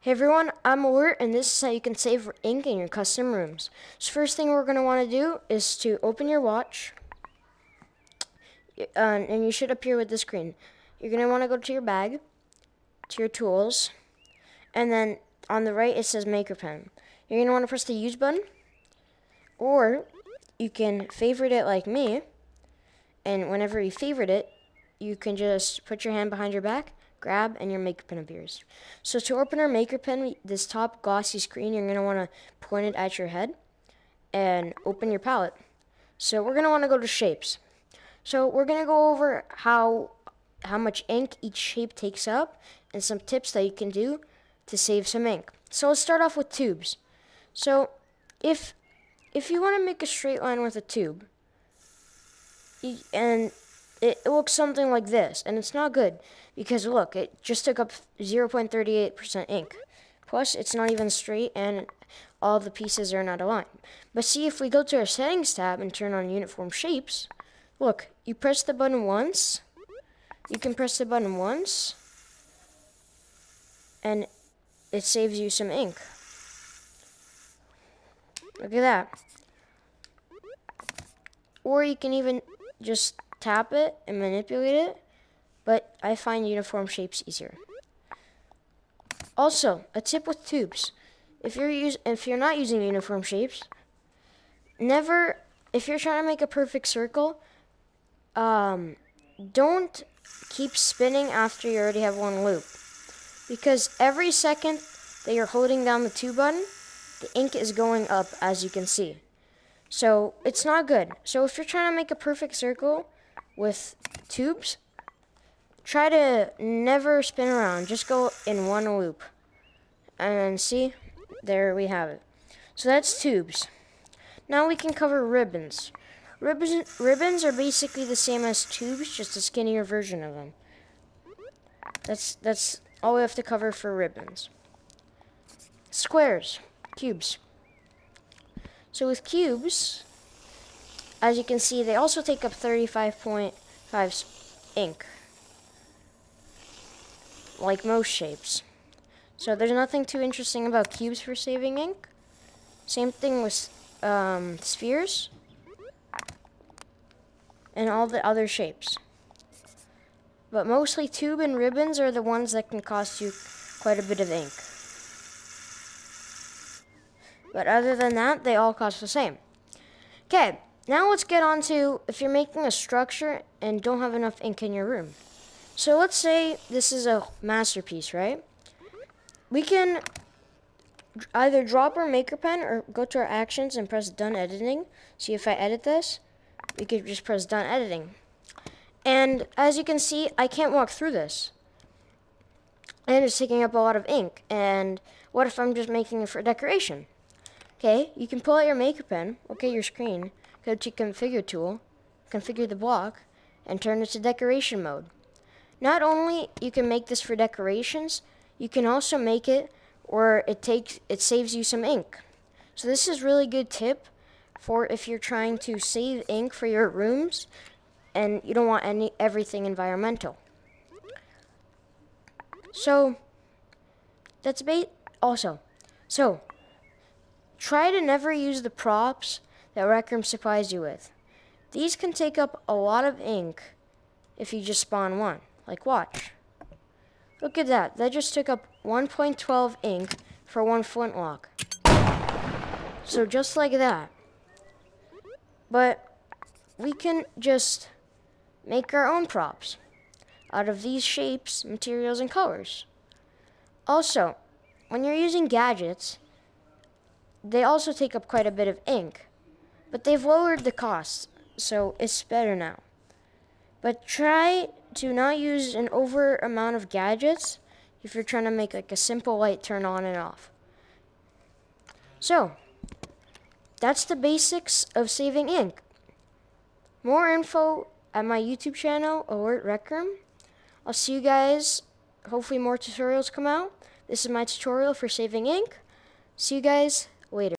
Hey everyone, I'm Alert, and this is how you can save ink in your custom rooms. So first thing we're going to want to do is to open your watch, and you should appear with this screen. You're going to want to go to your bag, to your tools, and then on the right it says Maker Pen. You're going to want to press the use button, or you can favorite it like me, and whenever you favorite it, you can just put your hand behind your back, grab, and your Maker Pen appears. So to open our Maker Pen, this top glossy screen, you're going to want to point it at your head and open your palette. So we're going to want to go to shapes. So we're going to go over how much ink each shape takes up and some tips that you can do to save some ink. So let's start off with tubes. So if you want to make a straight line with a tube, and it looks something like this, and it's not good because look, it just took up 0.38% ink. Plus, it's not even straight, and all the pieces are not aligned. But see, if we go to our settings tab and turn on uniform shapes, look, you press the button once, you can press the button once, and it saves you some ink. Look at that. Or you can even just tap it and manipulate it, but I find uniform shapes easier. Also, a tip with tubes: if you're not using uniform shapes, if you're trying to make a perfect circle, don't keep spinning after you already have one loop, because every second that you're holding down the tube button, the ink is going up, as you can see. So it's not good. So if you're trying to make a perfect circle with tubes, try to never spin around. Just go in one loop. And see, there we have it. So that's tubes. Now we can cover ribbons. Ribbons are basically the same as tubes, just a skinnier version of them. That's all we have to cover for ribbons. Squares, cubes. So with cubes, as you can see, they also take up 35.5 ink, like most shapes. So there's nothing too interesting about cubes for saving ink. Same thing with spheres and all the other shapes. But mostly tube and ribbons are the ones that can cost you quite a bit of ink. But other than that, they all cost the same. Okay, now let's get on to if you're making a structure and don't have enough ink in your room. So let's say this is a masterpiece, right? We can either drop our Maker Pen or go to our actions and press Done Editing. See, if I edit this, we could just press Done Editing. And as you can see, I can't walk through this. And it's taking up a lot of ink. And what if I'm just making it for decoration? Okay, you can pull out your Maker Pen, look at your screen, go to Configure tool, configure the block, and turn it to decoration mode. Not only you can make this for decorations, you can also make it where it saves you some ink. So this is really good tip for if you're trying to save ink for your rooms and you don't want everything environmental. So that's also. So try to never use the props that Rec Room supplies you with. These can take up a lot of ink if you just spawn one. Like, watch. Look at that. That just took up 1.12 ink for one flintlock. So just like that. But we can just make our own props out of these shapes, materials, and colors. Also, when you're using gadgets, they also take up quite a bit of ink, but they've lowered the cost, so it's better now. But try to not use an over amount of gadgets if you're trying to make like a simple light turn on and off. So that's the basics of saving ink. More info at my YouTube channel, Alert Rec Room. I'll see you guys. Hopefully more tutorials come out. This is my tutorial for saving ink. See you guys later.